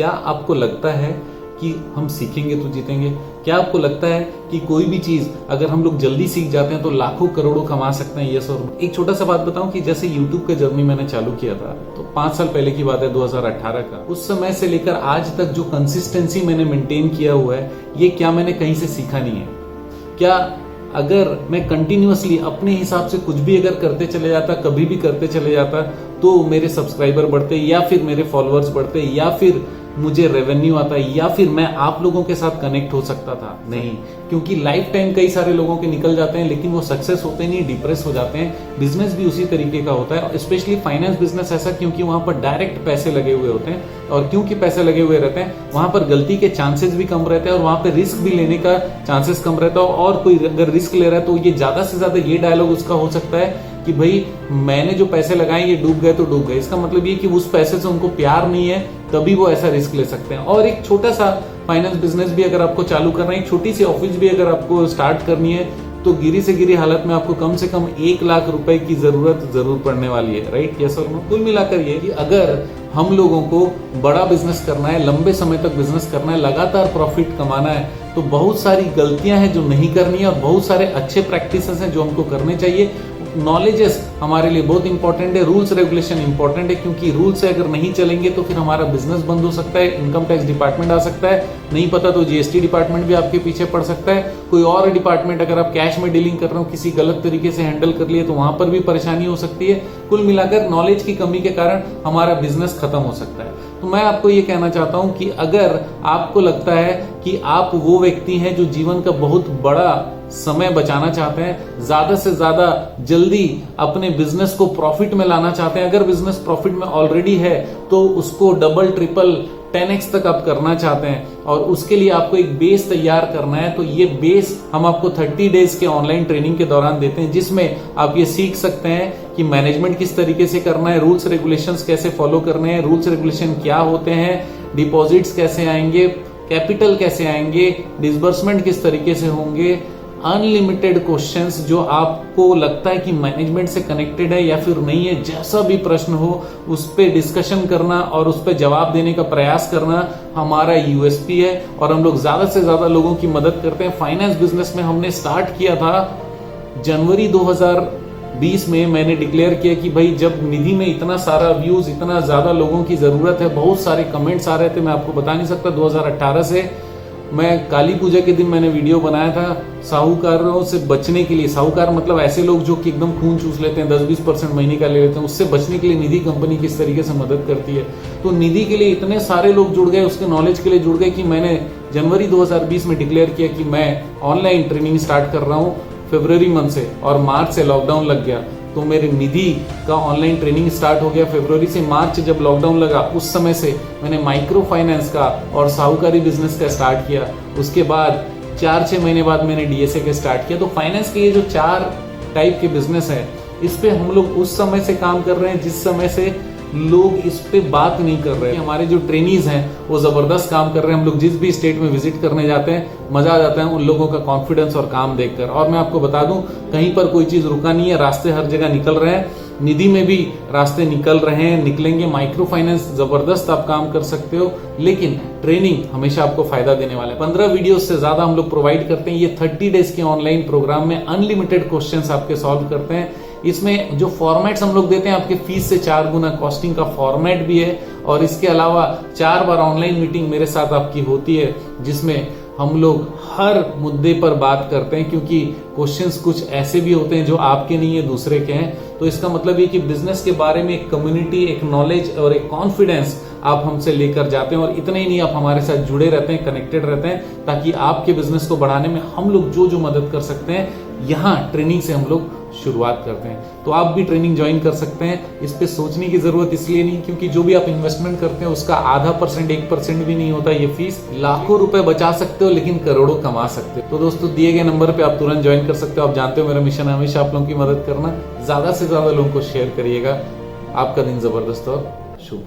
क्या आपको लगता है कि हम सीखेंगे तो जीतेंगे? क्या आपको लगता है कि कोई भी चीज अगर हम लोग जल्दी सीख जाते हैं तो लाखों करोड़ों कमा सकते हैं? यस और नो। एक छोटा सा बात बताऊं कि जैसे YouTube का जर्नी मैंने चालू किया था तो 5 साल पहले की बात है, 2018 का। उस समय से लेकर आज तक जो कंसिस्टेंसी मैंने मेंटेन किया हुआ है, ये क्या मैंने कहीं से सीखा नहीं है? क्या अगर मैं कंटिन्यूअसली अपने हिसाब से कुछ भी अगर करते चले जाता, कभी भी करते चले जाता, तो मेरे सब्सक्राइबर बढ़ते या फिर मेरे फॉलोअर्स बढ़ते या फिर मुझे रेवेन्यू आता या फिर मैं आप लोगों के साथ कनेक्ट हो सकता था? नहीं, क्योंकि लाइफ टाइम कई सारे लोगों के निकल जाते हैं लेकिन वो सक्सेस होते नहीं, डिप्रेस हो जाते हैं। बिजनेस भी उसी तरीके का होता है, स्पेशली फाइनेंस बिजनेस ऐसा, क्योंकि वहां पर डायरेक्ट पैसे लगे हुए होते हैं और क्योंकि पैसे लगे हुए रहते हैं वहां पर गलती के चांसेस भी कम रहते हैं और वहां पर रिस्क भी लेने का चांसेस कम रहता है। और कोई अगर रिस्क ले रहा है तो ये ज्यादा से ज्यादा ये डायलॉग उसका हो सकता है कि भाई मैंने जो पैसे लगाए ये डूब गए तो डूब गए। इसका मतलब ये कि उस पैसे से उनको प्यार नहीं है, तभी वो ऐसा रिस्क ले सकते हैं। और एक छोटा सा फाइनेंस बिजनेस भी अगर आपको चालू करना है, एक छोटी सी ऑफिस भी अगर आपको स्टार्ट करनी है, तो गिरी से गिरी हालत में आपको कम से कम 1 लाख रुपए की जरूरत जरूर पड़ने वाली है, राइट? यस और नो। कुल मिलाकर ये कि अगर हम लोगों को बड़ा बिजनेस करना है, लंबे समय तक बिजनेस करना है, लगातार प्रॉफिट कमाना है, तो बहुत सारी गलतियां हैं जो नहीं करनी है और बहुत सारे अच्छे प्रैक्टिसेस हैं जो हमको करने चाहिए। नॉलेजेस हमारे लिए बहुत इंपॉर्टेंट है, रूल्स रेगुलेशन इंपॉर्टेंट है, क्योंकि रूल से अगर नहीं चलेंगे तो फिर हमारा बिजनेस बंद हो सकता है, इनकम टैक्स डिपार्टमेंट आ सकता है, नहीं पता तो जीएसटी डिपार्टमेंट भी आपके पीछे पड़ सकता है, कोई और डिपार्टमेंट अगर आप कैश में डीलिंग कर रहे हो किसी गलत तरीके से हैंडल कर लिए तो वहां पर भी परेशानी हो सकती है। कुल मिलाकर नॉलेज की कमी के कारण हमारा बिजनेस खत्म हो सकता है। तो मैं आपको ये कहना चाहता हूं कि अगर आपको लगता है कि आप वो व्यक्ति हैं जो जीवन का बहुत बड़ा समय बचाना चाहते हैं, ज्यादा से ज्यादा जल्दी अपने बिजनेस को प्रॉफिट में लाना चाहते हैं, अगर बिजनेस प्रॉफिट में ऑलरेडी है तो उसको डबल ट्रिपल 10x तक आप करना चाहते हैं और उसके लिए आपको एक बेस तैयार करना है, तो ये बेस हम आपको 30 डेज के ऑनलाइन ट्रेनिंग के दौरान देते हैं, जिसमें आप ये सीख सकते हैं कि मैनेजमेंट किस तरीके से करना है, रूल्स रेगुलेशंस कैसे फॉलो करने हैं, रूल्स रेगुलेशन क्या होते हैं, डिपॉजिट्स कैसे आएंगे, कैपिटल कैसे आएंगे, डिसबर्समेंट किस तरीके से होंगे, अनलिमिटेड क्वेश्चंस जो आपको लगता है कि मैनेजमेंट से कनेक्टेड है या फिर नहीं है, जैसा भी प्रश्न हो उस पर डिस्कशन करना और उस पर जवाब देने का प्रयास करना हमारा यूएसपी है और हम लोग ज्यादा से ज्यादा लोगों की मदद करते हैं। फाइनेंस बिजनेस में हमने स्टार्ट किया था जनवरी 2020 में। मैंने डिक्लेयर किया कि भाई जब निधि में इतना सारा व्यूज, इतना ज्यादा लोगों की जरूरत है, बहुत सारे कमेंट्स आ रहे थे, मैं आपको बता नहीं सकता। 2018 से मैं काली पूजा के दिन मैंने वीडियो बनाया था साहूकारों से बचने के लिए। साहूकार मतलब ऐसे लोग जो कि एकदम खून चूस लेते हैं, 10-20% महीने का ले लेते हैं, उससे बचने के लिए निधि कंपनी किस तरीके से मदद करती है। तो निधि के लिए इतने सारे लोग जुड़ गए, उसके नॉलेज के लिए जुड़ गए कि मैंने जनवरी 2020 में डिक्लेयर किया कि मैं ऑनलाइन ट्रेनिंग स्टार्ट कर रहा हूँ फरवरी मंथ से, और मार्च से लॉकडाउन लग गया तो मेरे निधि का ऑनलाइन ट्रेनिंग स्टार्ट हो गया। फरवरी से मार्च जब लॉकडाउन लगा उस समय से मैंने माइक्रो फाइनेंस का और साहूकारी बिजनेस का स्टार्ट किया। उसके बाद 4-6 महीने बाद मैंने डीएसए का स्टार्ट किया। तो फाइनेंस के ये जो 4 टाइप के बिजनेस है, इस पे हम लोग उस समय से काम कर रहे हैं जिस समय से लोग इस पे बात नहीं कर रहे हैं। हमारे जो ट्रेनीज हैं वो जबरदस्त काम कर रहे हैं। हम लोग जिस भी स्टेट में विजिट करने जाते हैं मजा आ जाता है उन लोगों का कॉन्फिडेंस और काम देखकर। और मैं आपको बता दूं, कहीं पर कोई चीज रुका नहीं है, रास्ते हर जगह निकल रहे हैं। निधि में भी रास्ते निकल रहे हैं, निकलेंगे। माइक्रो फाइनेंस जबरदस्त आप काम कर सकते हो, लेकिन ट्रेनिंग हमेशा आपको फायदा देने वाला है। 15 वीडियो से ज्यादा हम लोग प्रोवाइड करते हैं। ये 30 डेज के ऑनलाइन प्रोग्राम में अनलिमिटेड क्वेश्चंस आपके सॉल्व करते हैं। इसमें जो फॉर्मेट्स हम लोग देते हैं, आपके फीस से 4 गुना कॉस्टिंग का फॉर्मेट भी है, और इसके अलावा 4 बार ऑनलाइन मीटिंग मेरे साथ आपकी होती है, जिसमें हम लोग हर मुद्दे पर बात करते हैं, क्योंकि क्वेश्चंस कुछ ऐसे भी होते हैं जो आपके नहीं है, दूसरे के हैं। तो इसका मतलब ये कि बिजनेस के बारे में एक कम्युनिटी, एक नॉलेज और एक कॉन्फिडेंस आप हमसे लेकर जाते हैं। और इतना ही नहीं, आप हमारे साथ जुड़े रहते हैं, कनेक्टेड रहते हैं, ताकि आपके बिजनेस को बढ़ाने में हम लोग जो मदद कर सकते हैं, यहाँ ट्रेनिंग से हम लोग शुरुआत करते हैं। तो आप भी ट्रेनिंग ज्वाइन कर सकते हैं। इस पे सोचने की जरूरत इसलिए नहीं क्योंकि जो भी आप इन्वेस्टमेंट करते हैं उसका आधा %, 1% भी नहीं होता ये फीस। लाखों रुपए बचा सकते हो लेकिन करोड़ों कमा सकते हो। तो दोस्तों, दिए गए नंबर पे आप तुरंत ज्वाइन कर सकते हो। आप जानते हो मेरा मिशन है हमेशा आप लोगों की मदद करना। ज्यादा से ज्यादा लोगों को शेयर करिएगा। आपका दिन जबरदस्त और शुभ।